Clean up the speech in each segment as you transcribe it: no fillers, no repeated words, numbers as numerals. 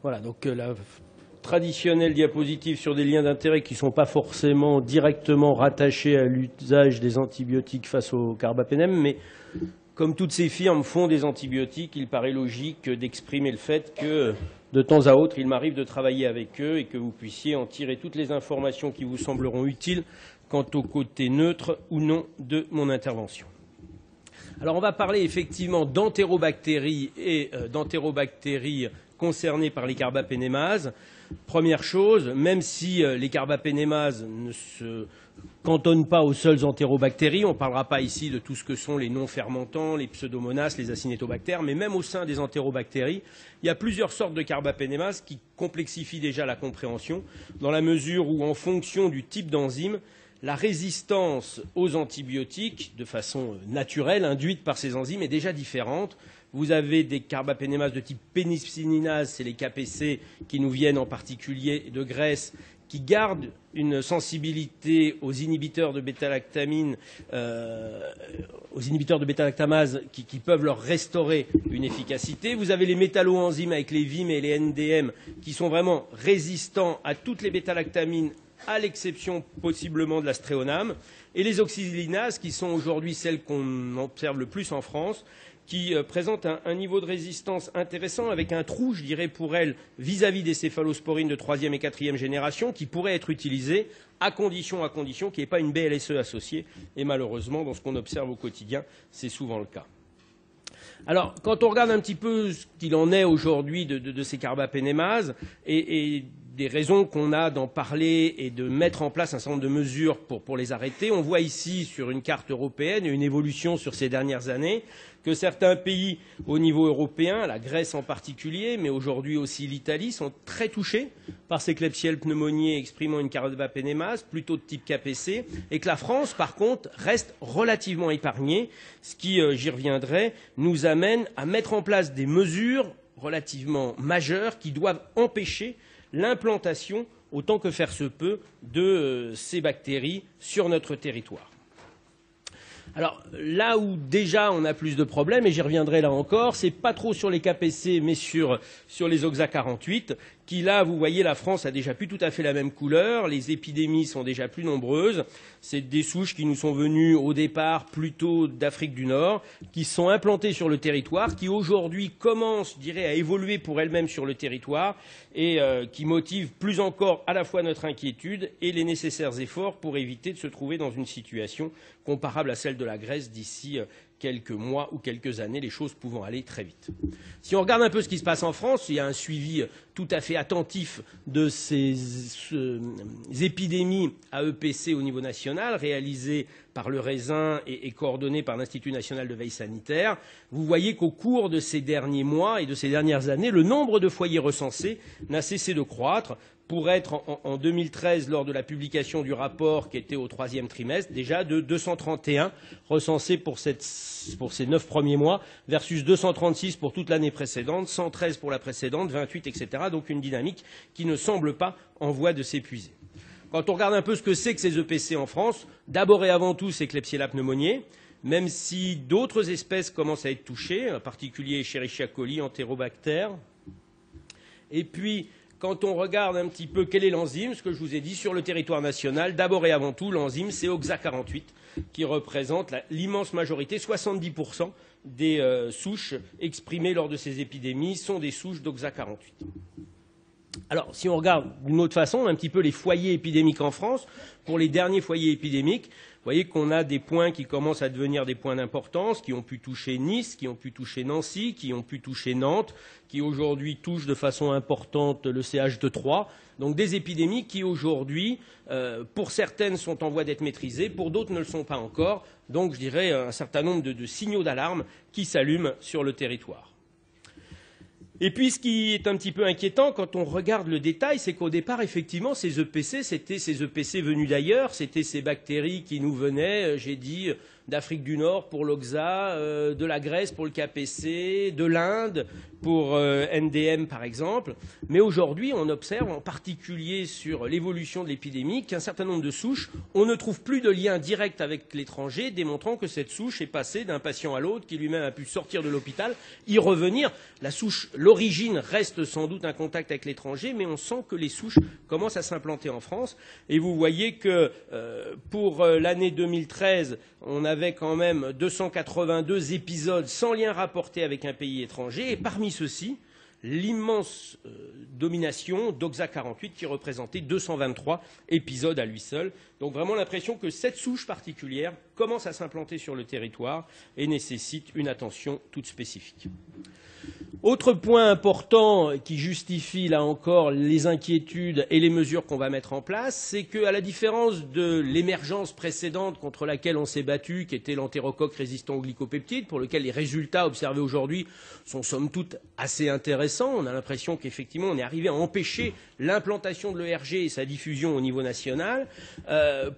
Voilà, donc la traditionnelle diapositive sur des liens d'intérêt qui ne sont pas forcément directement rattachés à l'usage des antibiotiques face au carbapénème, mais comme toutes ces firmes font des antibiotiques, il paraît logique d'exprimer le fait que de temps à autre, il m'arrive de travailler avec eux et que vous puissiez en tirer toutes les informations qui vous sembleront utiles quant au côté neutre ou non de mon intervention. Alors on va parler effectivement d'entérobactéries et d'entérobactéries concernées par les carbapénémases. Première chose, même si les carbapénémases ne se cantonnent pas aux seules entérobactéries, on ne parlera pas ici de tout ce que sont les non-fermentants, les pseudomonas, les acinétobactères, mais même au sein des entérobactéries, il y a plusieurs sortes de carbapénémases qui complexifient déjà la compréhension, dans la mesure où, en fonction du type d'enzyme, la résistance aux antibiotiques, de façon naturelle, induite par ces enzymes, est déjà différente. Vous avez des carbapénémases de type pénicillinase, c'est les KPC qui nous viennent en particulier de Grèce, qui gardent une sensibilité aux inhibiteurs de bêta-lactamine, aux inhibiteurs de bêta-lactamase qui peuvent leur restaurer une efficacité. Vous avez les métalloenzymes avec les VIM et les NDM qui sont vraiment résistants à toutes les bêta-lactamines, à l'exception possiblement de la stréoname, et les oxygénases qui sont aujourd'hui celles qu'on observe le plus en France, qui présentent un niveau de résistance intéressant avec un trou, je dirais, pour elles, vis-à-vis des céphalosporines de 3e et 4e génération, qui pourraient être utilisées à condition qu'il n'y ait pas une BLSE associée. Et malheureusement, dans ce qu'on observe au quotidien, c'est souvent le cas. Alors, quand on regarde un petit peu ce qu'il en est aujourd'hui de ces carbapénémases et des raisons qu'on a d'en parler et de mettre en place un certain nombre de mesures pour les arrêter, on voit ici sur une carte européenne une évolution sur ces dernières années, que certains pays au niveau européen, la Grèce en particulier, mais aujourd'hui aussi l'Italie, sont très touchés par ces Klebsiella pneumoniae exprimant une carbapénémase, plutôt de type KPC, et que la France, par contre, reste relativement épargnée, ce qui, j'y reviendrai, nous amène à mettre en place des mesures relativement majeures qui doivent empêcher l'implantation, autant que faire se peut, de ces bactéries sur notre territoire. Alors, là où déjà on a plus de problèmes, et j'y reviendrai là encore, c'est pas trop sur les KPC, mais sur les OXA48, qui là, vous voyez, la France a déjà plus tout à fait la même couleur, les épidémies sont déjà plus nombreuses, c'est des souches qui nous sont venues au départ plutôt d'Afrique du Nord, qui sont implantées sur le territoire, qui aujourd'hui commencent, je dirais, à évoluer pour elles-mêmes sur le territoire, et qui motivent plus encore à la fois notre inquiétude et les nécessaires efforts pour éviter de se trouver dans une situation comparable à celle de la Grèce d'ici quelques mois ou quelques années, les choses pouvant aller très vite. Si on regarde un peu ce qui se passe en France, il y a un suivi tout à fait attentif de ces épidémies à EPC au niveau national, réalisé par le Raisin et coordonné par l'Institut national de veille sanitaire. Vous voyez qu'au cours de ces derniers mois et de ces dernières années, le nombre de foyers recensés n'a cessé de croître, pour être en 2013, lors de la publication du rapport qui était au 3e trimestre, déjà de 231 recensés pour ces 9 premiers mois, versus 236 pour toute l'année précédente, 113 pour la précédente, 28, etc. Donc une dynamique qui ne semble pas en voie de s'épuiser. Quand on regarde un peu ce que c'est que ces EPC en France, d'abord et avant tout, c'est Klebsiella pneumoniae, même si d'autres espèces commencent à être touchées, en particulier Escherichia coli, Enterobacter. Et puis, quand on regarde un petit peu quel est l'enzyme, ce que je vous ai dit sur le territoire national, d'abord et avant tout, l'enzyme, c'est OXA48, qui représente l'immense majorité, 70% des souches exprimées lors de ces épidémies sont des souches d'OXA48. Alors, si on regarde d'une autre façon un petit peu les foyers épidémiques en France, pour les derniers foyers épidémiques, vous voyez qu'on a des points qui commencent à devenir des points d'importance, qui ont pu toucher Nice, qui ont pu toucher Nancy, qui ont pu toucher Nantes, qui aujourd'hui touchent de façon importante le CH de Troyes. Donc des épidémies qui aujourd'hui, pour certaines, sont en voie d'être maîtrisées, pour d'autres ne le sont pas encore. Donc je dirais un certain nombre de signaux d'alarme qui s'allument sur le territoire. Et puis, ce qui est un petit peu inquiétant quand on regarde le détail, c'est qu'au départ, effectivement, ces EPC, c'était ces EPC venus d'ailleurs, c'était ces bactéries qui nous venaient, j'ai dit, d'Afrique du Nord pour l'Oxa, de la Grèce pour le KPC, de l'Inde pour NDM par exemple. Mais aujourd'hui, on observe en particulier sur l'évolution de l'épidémie qu'un certain nombre de souches, on ne trouve plus de lien direct avec l'étranger, démontrant que cette souche est passée d'un patient à l'autre, qui lui-même a pu sortir de l'hôpital, y revenir. La souche, l'origine reste sans doute un contact avec l'étranger, mais on sent que les souches commencent à s'implanter en France. Et vous voyez que pour l'année 2013, on avait quand même 282 épisodes sans lien rapporté avec un pays étranger. Et parmi ceux-ci, l'immense domination d'Oxa 48 qui représentait 223 épisodes à lui seul. Donc vraiment l'impression que cette souche particulière commence à s'implanter sur le territoire et nécessite une attention toute spécifique. Autre point important qui justifie là encore les inquiétudes et les mesures qu'on va mettre en place, c'est qu'à la différence de l'émergence précédente contre laquelle on s'est battu, qui était l'entérocoque résistant aux glycopeptides, pour lequel les résultats observés aujourd'hui sont somme toute assez intéressants, on a l'impression qu'effectivement on est arrivé à empêcher l'implantation de l'ERG et sa diffusion au niveau national.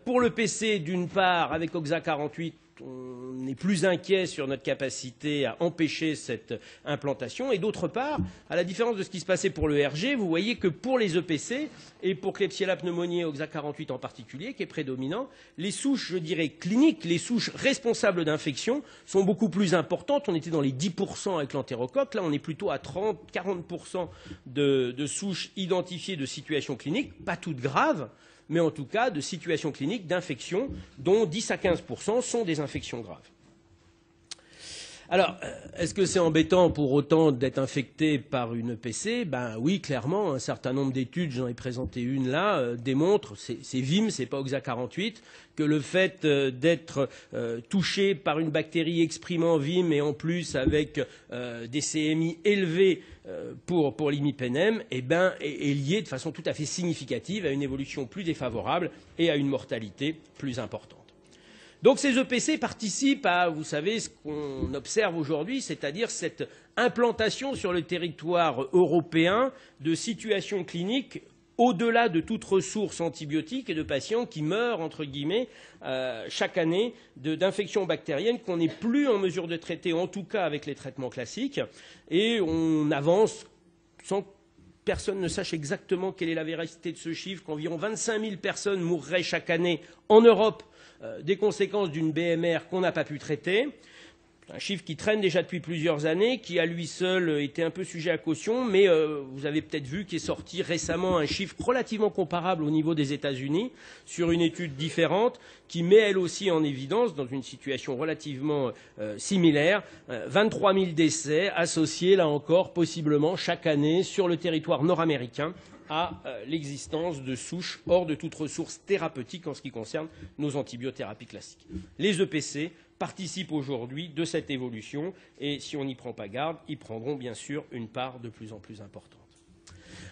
Pour le PC, d'une part, avec Oxa 48, on est plus inquiet sur notre capacité à empêcher cette implantation. Et d'autre part, à la différence de ce qui se passait pour le RG, vous voyez que pour les EPC, et pour Klebsiella pneumoniae, Oxa 48 en particulier, qui est prédominant, les souches, je dirais, cliniques, les souches responsables d'infection, sont beaucoup plus importantes. On était dans les 10% avec l'entérocoque. Là, on est plutôt à 30-40% de souches identifiées de situations cliniques, pas toutes graves, mais en tout cas de situations cliniques d'infection, dont 10 à 15% sont des infections graves. Alors, est-ce que c'est embêtant pour autant d'être infecté par une EPC? Ben oui, clairement, un certain nombre d'études, j'en ai présenté une là, démontrent, c'est VIM, c'est pas Oxa 48, que le fait d'être touché par une bactérie exprimant VIM et en plus avec des CMI élevés pour l'imipenem, eh ben, est lié de façon tout à fait significative à une évolution plus défavorable et à une mortalité plus importante. Donc ces EPC participent à, vous savez, ce qu'on observe aujourd'hui, c'est-à-dire cette implantation sur le territoire européen de situations cliniques au-delà de toute ressource antibiotique et de patients qui meurent, entre guillemets, chaque année d'infections bactériennes qu'on n'est plus en mesure de traiter, en tout cas avec les traitements classiques. Et on avance sans que personne ne sache exactement quelle est la véracité de ce chiffre, qu'environ 25 000 personnes mourraient chaque année en Europe des conséquences d'une BMR qu'on n'a pas pu traiter. Un chiffre qui traîne déjà depuis plusieurs années, qui à lui seul était un peu sujet à caution, mais vous avez peut-être vu qu'est sorti récemment un chiffre relativement comparable au niveau des États-Unis sur une étude différente qui met elle aussi en évidence, dans une situation relativement similaire, 23 000 décès associés, là encore, possiblement chaque année sur le territoire nord-américain à l'existence de souches hors de toute ressource thérapeutique en ce qui concerne nos antibiothérapies classiques. Les EPC participent aujourd'hui de cette évolution et si on n'y prend pas garde, ils prendront bien sûr une part de plus en plus importante.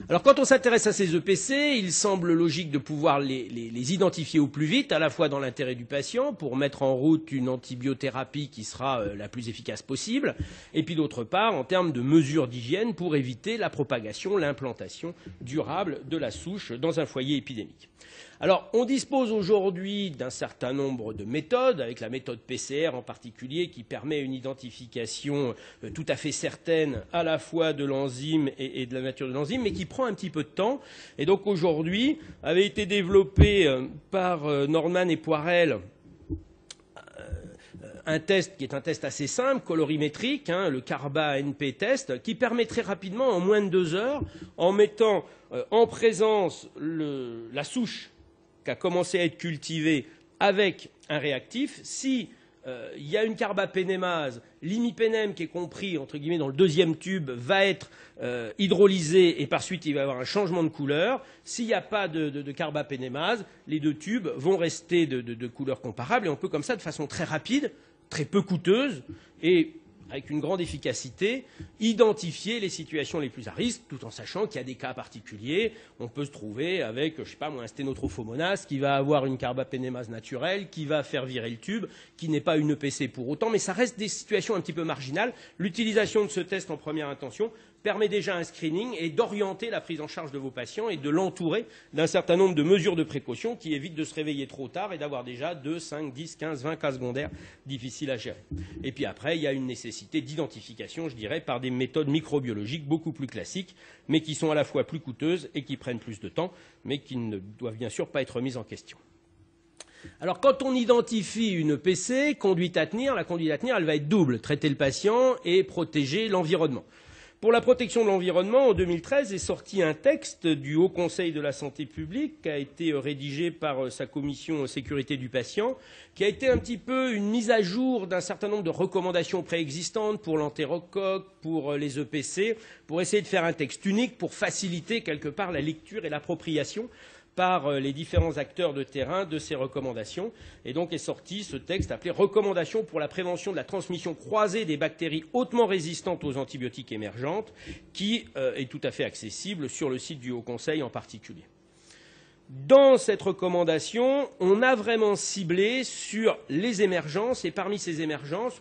Alors quand on s'intéresse à ces EPC, il semble logique de pouvoir les identifier au plus vite, à la fois dans l'intérêt du patient, pour mettre en route une antibiothérapie qui sera la plus efficace possible, et puis d'autre part, en termes de mesures d'hygiène, pour éviter la propagation, l'implantation durable de la souche dans un foyer épidémique. Alors, on dispose aujourd'hui d'un certain nombre de méthodes, avec la méthode PCR en particulier, qui permet une identification tout à fait certaine à la fois de l'enzyme et de la nature de l'enzyme, mais qui prend un petit peu de temps. Et donc aujourd'hui, avait été développé par Nordman et Poirel un test qui est un test assez simple, colorimétrique, le Carba-NP test, qui permet très rapidement, en moins de 2 heures, en mettant en présence la souche qui a commencé à être cultivée avec un réactif, si il y a une carbapénémase, l'imipenem qui est compris entre guillemets dans le deuxième tube va être hydrolysé et par suite il va y avoir un changement de couleur. S'il n'y a pas de carbapénémase, les 2 tubes vont rester de couleur comparable et on peut comme ça de façon très rapide, très peu coûteuse et avec une grande efficacité, identifier les situations les plus à risque, tout en sachant qu'il y a des cas particuliers. On peut se trouver avec, je ne sais pas moi, un sténotrophomonas qui va avoir une carbapénémase naturelle, qui va faire virer le tube, qui n'est pas une EPC pour autant, mais ça reste des situations un petit peu marginales. L'utilisation de ce test en première intention permet déjà un screening et d'orienter la prise en charge de vos patients et de l'entourer d'un certain nombre de mesures de précaution qui évitent de se réveiller trop tard et d'avoir déjà 2, 5, 10, 15, 20 cas secondaires difficiles à gérer. Et puis après, il y a une nécessité d'identification, je dirais, par des méthodes microbiologiques beaucoup plus classiques, mais qui sont à la fois plus coûteuses et qui prennent plus de temps, mais qui ne doivent bien sûr pas être remises en question. Alors, quand on identifie une PC, conduite à tenir, la conduite à tenir, elle va être double, traiter le patient et protéger l'environnement. Pour la protection de l'environnement, en 2013 est sorti un texte du Haut Conseil de la santé publique qui a été rédigé par sa commission sécurité du patient, qui a été un petit peu une mise à jour d'un certain nombre de recommandations préexistantes pour l'entérocoque, pour les EPC, pour essayer de faire un texte unique pour faciliter quelque part la lecture et l'appropriation par les différents acteurs de terrain de ces recommandations. Et donc est sorti ce texte appelé « Recommandations pour la prévention de la transmission croisée des bactéries hautement résistantes aux antibiotiques émergentes » qui est tout à fait accessible sur le site du Haut Conseil en particulier. Dans cette recommandation, on a vraiment ciblé sur les émergences, et parmi ces émergences,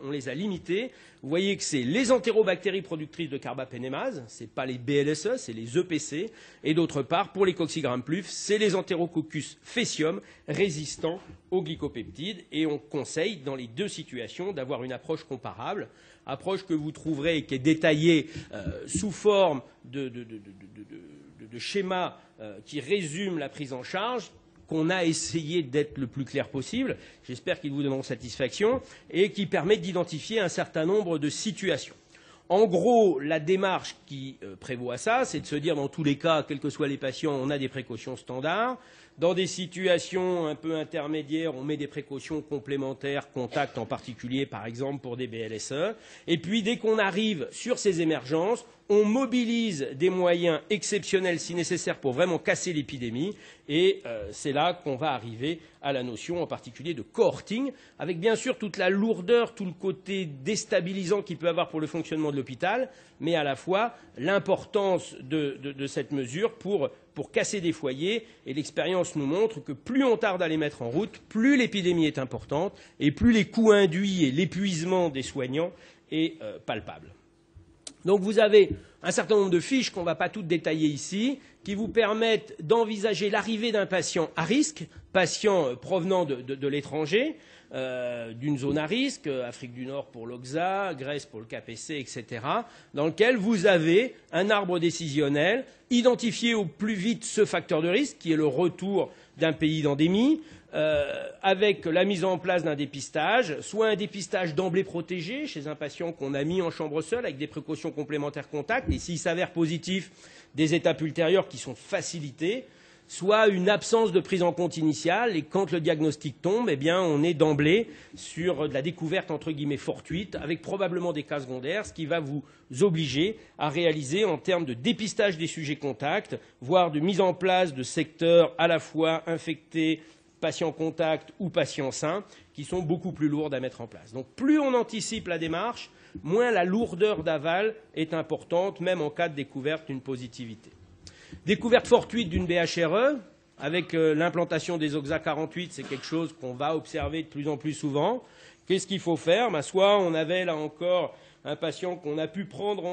on les a limitées. Vous voyez que c'est les entérobactéries productrices de carbapénémase, ce n'est pas les BLSE, c'est les EPC, et d'autre part, pour les coccigram pluf, c'est les enterococcus faecium résistants aux glycopeptides, et on conseille dans les deux situations d'avoir une approche comparable, approche que vous trouverez et qui est détaillée sous forme de schéma qui résume la prise en charge, qu'on a essayé d'être le plus clair possible, j'espère qu'ils vous donneront satisfaction, et qui permet d'identifier un certain nombre de situations. En gros, la démarche qui prévaut à ça, c'est de se dire dans tous les cas, quels que soient les patients, on a des précautions standards. Dans des situations un peu intermédiaires, on met des précautions complémentaires, contact en particulier, par exemple, pour des BLSE. Et puis, dès qu'on arrive sur ces émergences, on mobilise des moyens exceptionnels, si nécessaire, pour vraiment casser l'épidémie. Et c'est là qu'on va arriver à la notion, en particulier, de cohorting, avec bien sûr toute la lourdeur, tout le côté déstabilisant qu'il peut avoir pour le fonctionnement de l'hôpital, mais à la fois l'importance de cette mesure pour casser des foyers. Et l'expérience nous montre que plus on tarde à les mettre en route, plus l'épidémie est importante et plus les coûts induits et l'épuisement des soignants est palpable. Donc vous avez un certain nombre de fiches qu'on ne va pas toutes détailler ici, qui vous permettent d'envisager l'arrivée d'un patient à risque, patient provenant de l'étranger, d'une zone à risque, Afrique du Nord pour l'OXA, Grèce pour le KPC, etc., dans lequel vous avez un arbre décisionnel, identifié au plus vite ce facteur de risque, qui est le retour d'un pays d'endémie, avec la mise en place d'un dépistage, soit un dépistage d'emblée protégé chez un patient qu'on a mis en chambre seule avec des précautions complémentaires contact, et s'il s'avère positif, des étapes ultérieures qui sont facilitées, soit une absence de prise en compte initiale, et quand le diagnostic tombe, eh bien, on est d'emblée sur de la découverte entre guillemets fortuite, avec probablement des cas secondaires, ce qui va vous obliger à réaliser en termes de dépistage des sujets contacts, voire de mise en place de secteurs à la fois infectés, patients contacts ou patients sains, qui sont beaucoup plus lourdes à mettre en place. Donc plus on anticipe la démarche, moins la lourdeur d'aval est importante, même en cas de découverte d'une positivité. Découverte fortuite d'une BHRE, avec l'implantation des OXA 48, c'est quelque chose qu'on va observer de plus en plus souvent. Qu'est-ce qu'il faut faire? Soit on avait là encore un patient qu'on a pu prendre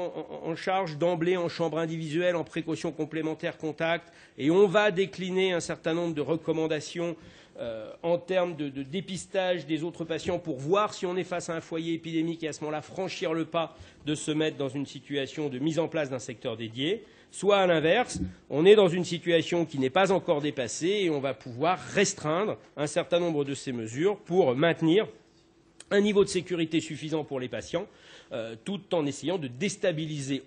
en charge d'emblée en chambre individuelle, en précaution complémentaire contact, et on va décliner un certain nombre de recommandations en termes de dépistage des autres patients pour voir si on est face à un foyer épidémique et à ce moment-là franchir le pas de se mettre dans une situation de mise en place d'un secteur dédié. Soit à l'inverse, on est dans une situation qui n'est pas encore dépassée et on va pouvoir restreindre un certain nombre de ces mesures pour maintenir un niveau de sécurité suffisant pour les patients, tout en essayant de déstabiliser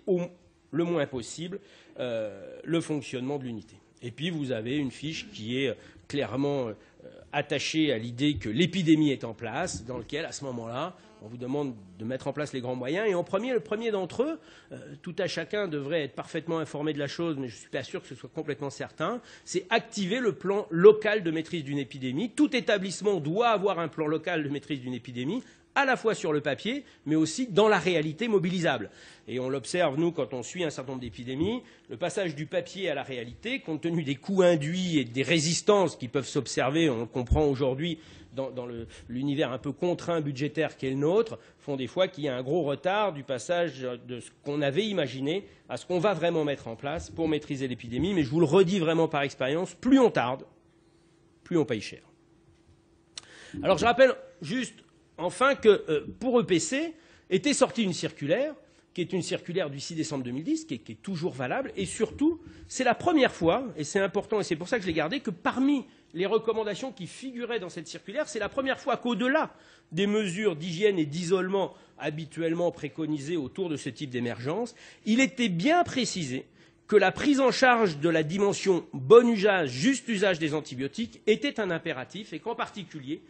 le moins possible le fonctionnement de l'unité. Et puis vous avez une fiche qui est clairement attachée à l'idée que l'épidémie est en place, dans lequel, à ce moment-là, on vous demande de mettre en place les grands moyens. Et en premier, le premier d'entre eux, tout à chacun devrait être parfaitement informé de la chose, mais je ne suis pas sûr que ce soit complètement certain, c'est activer le plan local de maîtrise d'une épidémie. Tout établissement doit avoir un plan local de maîtrise d'une épidémie, à la fois sur le papier, mais aussi dans la réalité mobilisable. Et on l'observe, nous, quand on suit un certain nombre d'épidémies, le passage du papier à la réalité, compte tenu des coûts induits et des résistances qui peuvent s'observer, on le comprend aujourd'hui dans l'univers un peu contraint budgétaire qu'est le nôtre, font des fois qu'il y a un gros retard du passage de ce qu'on avait imaginé à ce qu'on va vraiment mettre en place pour maîtriser l'épidémie. Mais je vous le redis vraiment par expérience, plus on tarde, plus on paye cher. Alors je rappelle juste enfin que pour EPC était sortie une circulaire, qui est une circulaire du 6 décembre 2010, qui est toujours valable, et surtout, c'est la première fois, et c'est important, et c'est pour ça que je l'ai gardé, que parmi les recommandations qui figuraient dans cette circulaire, c'est la première fois qu'au-delà des mesures d'hygiène et d'isolement habituellement préconisées autour de ce type d'émergence, il était bien précisé que la prise en charge de la dimension bon usage, juste usage des antibiotiques était un impératif et qu'en particulier,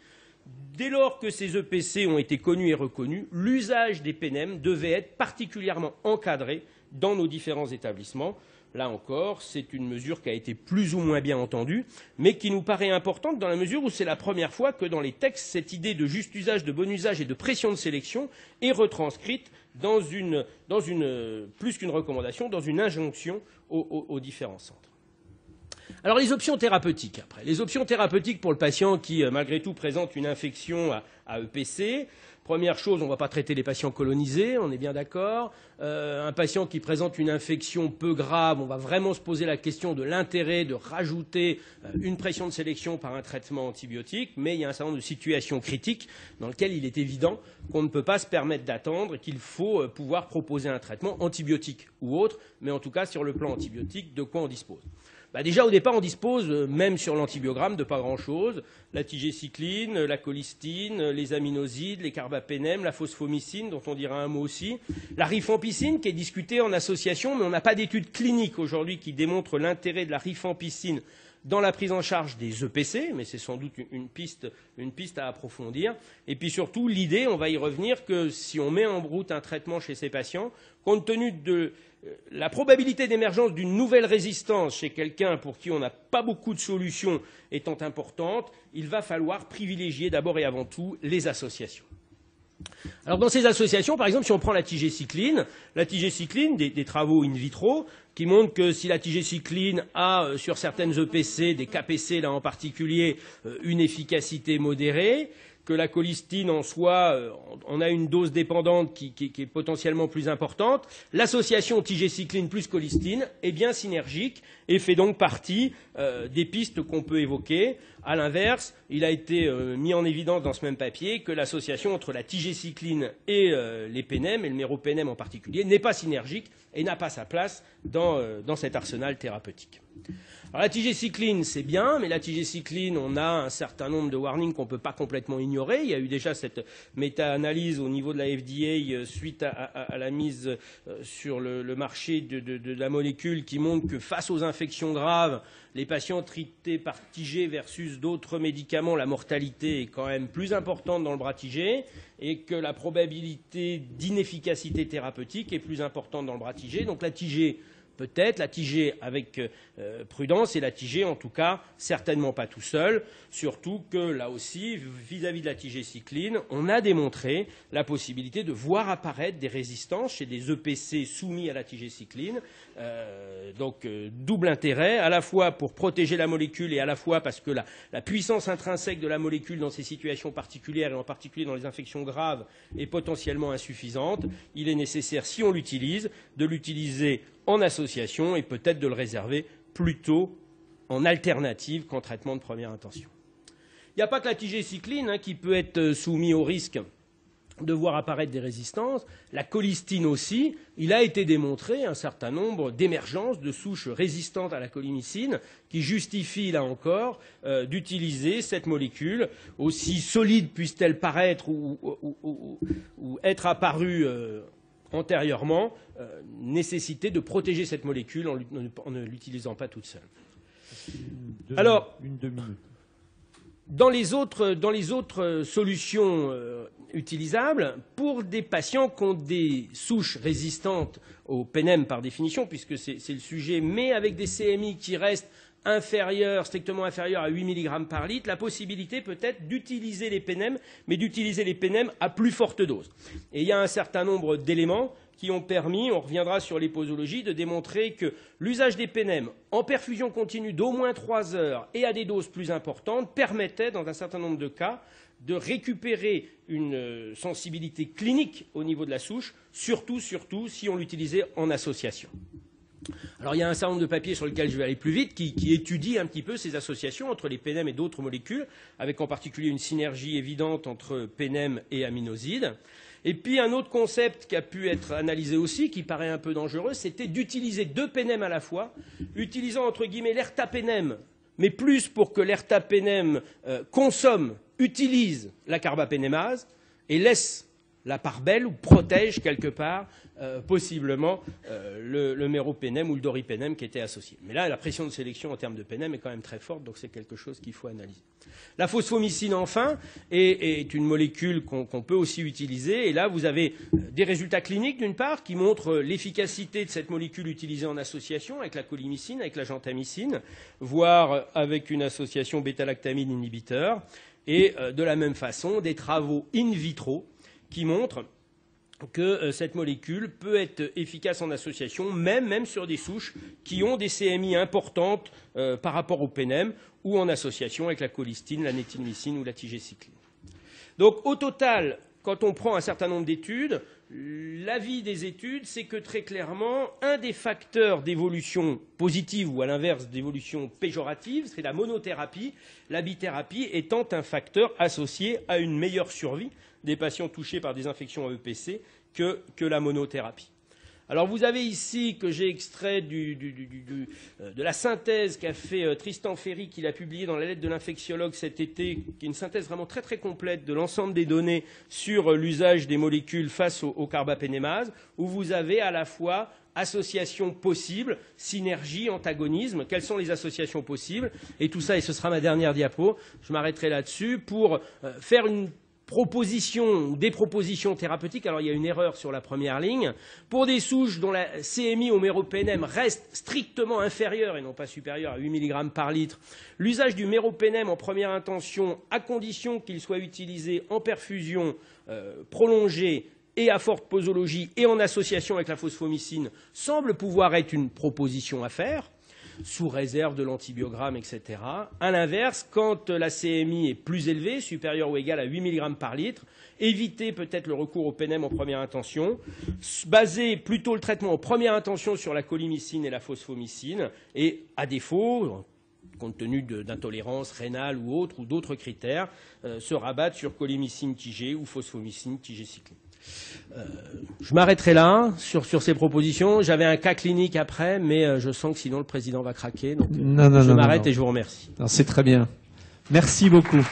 dès lors que ces EPC ont été connus et reconnus, l'usage des PNM devait être particulièrement encadré dans nos différents établissements. Là encore, c'est une mesure qui a été plus ou moins bien entendue, mais qui nous paraît importante dans la mesure où c'est la première fois que dans les textes, cette idée de juste usage, de bon usage et de pression de sélection est retranscrite dans plus qu'une recommandation, dans une injonction aux différents centres. Alors les options thérapeutiques, après. Les options thérapeutiques pour le patient qui, malgré tout, présente une infection à EPC. Première chose, on ne va pas traiter les patients colonisés, on est bien d'accord. Un patient qui présente une infection peu grave, on va vraiment se poser la question de l'intérêt de rajouter une pression de sélection par un traitement antibiotique. Mais il y a un certain nombre de situations critiques dans lesquelles il est évident qu'on ne peut pas se permettre d'attendre et qu'il faut pouvoir proposer un traitement antibiotique ou autre, mais en tout cas sur le plan antibiotique, de quoi on dispose. Déjà, au départ, on dispose, même sur l'antibiogramme, de pas grand-chose. La tigecycline, la colistine, les aminosides, les carbapénem, la phosphomycine, dont on dira un mot aussi. La rifampicine, qui est discutée en association, mais on n'a pas d'études cliniques aujourd'hui qui démontrent l'intérêt de la rifampicine dans la prise en charge des EPC, mais c'est sans doute une piste à approfondir. Et puis surtout, l'idée, on va y revenir, que si on met en route un traitement chez ces patients, compte tenu de la probabilité d'émergence d'une nouvelle résistance chez quelqu'un pour qui on n'a pas beaucoup de solutions étant importante, il va falloir privilégier d'abord et avant tout les associations. Alors dans ces associations, par exemple, si on prend la tigecycline, des travaux in vitro qui montrent que si la tigecycline a sur certaines EPC, des KPC là en particulier, une efficacité modérée, que la colistine en soi, on a une dose dépendante qui est potentiellement plus importante. L'association tigecycline plus colistine est bien synergique et fait donc partie des pistes qu'on peut évoquer. À l'inverse, il a été mis en évidence dans ce même papier que l'association entre la tigecycline et les PNM, et le méroPNM en particulier, n'est pas synergique et n'a pas sa place dans cet arsenal thérapeutique. Alors la tigecycline, c'est bien, mais la tigecycline, on a un certain nombre de warnings qu'on ne peut pas complètement ignorer. Il y a eu déjà cette méta-analyse au niveau de la FDA suite à la mise sur le marché de la molécule qui montre que face aux infections graves, les patients traités par tigé versus d'autres médicaments, la mortalité est quand même plus importante dans le bras tigé et que la probabilité d'inefficacité thérapeutique est plus importante dans le bras tigé. Donc la tigé, peut-être, la tigée avec prudence et la tigée, en tout cas, certainement pas tout seul. Surtout que, là aussi, vis-à-vis de la tigecycline, on a démontré la possibilité de voir apparaître des résistances chez des EPC soumis à la tigecycline. Donc, double intérêt, à la fois pour protéger la molécule et à la fois parce que la puissance intrinsèque de la molécule dans ces situations particulières, et en particulier dans les infections graves, est potentiellement insuffisante. Il est nécessaire, si on l'utilise, de l'utiliser en association et peut-être de le réserver plutôt en alternative qu'en traitement de première intention. Il n'y a pas que la tigecycline qui peut être soumise au risque de voir apparaître des résistances. La colistine aussi, il a été démontré un certain nombre d'émergences de souches résistantes à la colimycine qui justifient, là encore, d'utiliser cette molécule, aussi solide puisse-t-elle paraître ou être apparue antérieurement, nécessité de protéger cette molécule en ne l'utilisant pas toute seule. Alors, dans les autres solutions utilisables, pour des patients qui ont des souches résistantes au PNM par définition, puisque c'est le sujet, mais avec des CMI qui restent strictement inférieur à 8 mg par litre, la possibilité peut-être d'utiliser les PNM, mais d'utiliser les PNM à plus forte dose. Et il y a un certain nombre d'éléments qui ont permis, on reviendra sur les posologies, de démontrer que l'usage des PNM en perfusion continue d'au moins 3 heures et à des doses plus importantes permettait, dans un certain nombre de cas, de récupérer une sensibilité clinique au niveau de la souche, surtout si on l'utilisait en association. Alors il y a un certain nombre de papiers sur lesquels je vais aller plus vite qui étudient un petit peu ces associations entre les PNM et d'autres molécules, avec en particulier une synergie évidente entre PNM et aminosides. Et puis un autre concept qui a pu être analysé aussi, qui paraît un peu dangereux, c'était d'utiliser 2 PNM à la fois, utilisant entre guillemets l'ertapénem, mais plus pour que l'ertapénem utilise la carbapénémase et laisse la part belle ou protège quelque part possiblement le méropénem ou le doripénem qui était associé. Mais là, la pression de sélection en termes de pénem est quand même très forte, donc c'est quelque chose qu'il faut analyser. La phosphomycine, enfin, est une molécule qu'on peut aussi utiliser. Et là, vous avez des résultats cliniques, d'une part, qui montrent l'efficacité de cette molécule utilisée en association avec la colimycine, avec la gentamicine, voire avec une association bêta-lactamine inhibiteur. Et de la même façon, des travaux in vitro qui montrent que cette molécule peut être efficace en association, même sur des souches qui ont des CMI importantes par rapport au PNM ou en association avec la colistine, la nétilmycine ou la tigécycline. Donc au total, quand on prend un certain nombre d'études, l'avis des études, c'est que très clairement, un des facteurs d'évolution positive ou à l'inverse d'évolution péjorative, c'est la monothérapie, la bithérapie étant un facteur associé à une meilleure survie des patients touchés par des infections à EPC que la monothérapie. Alors vous avez ici que j'ai extrait de la synthèse qu'a fait Tristan Ferry, qu'il a publié dans la lettre de l'infectiologue cet été, qui est une synthèse vraiment très très complète de l'ensemble des données sur l'usage des molécules face au carbapénémase, où vous avez à la fois associations possibles, synergie, antagonisme, quelles sont les associations possibles, et tout ça, et ce sera ma dernière diapo, je m'arrêterai là-dessus, pour faire une proposition, des propositions thérapeutiques. Alors il y a une erreur sur la première ligne. Pour des souches dont la CMI au méropénem reste strictement inférieure et non pas supérieure à 8 mg par litre, l'usage du méropénem en première intention, à condition qu'il soit utilisé en perfusion prolongée et à forte posologie et en association avec la phosphomycine, semble pouvoir être une proposition à faire, sous réserve de l'antibiogramme, etc. À l'inverse, quand la CMI est plus élevée, supérieure ou égale à 8 mg par litre, éviter peut-être le recours au PNM en première intention, baser plutôt le traitement en première intention sur la colimycine et la phosphomycine, et à défaut, compte tenu d'intolérances rénales ou autres, ou d'autres critères, se rabattre sur colimycine tigée ou phosphomycine tigécycline. Je m'arrêterai là sur ces propositions. J'avais un cas clinique après, mais je sens que sinon le président va craquer. Donc je m'arrête et je vous remercie. C'est très bien. Merci beaucoup.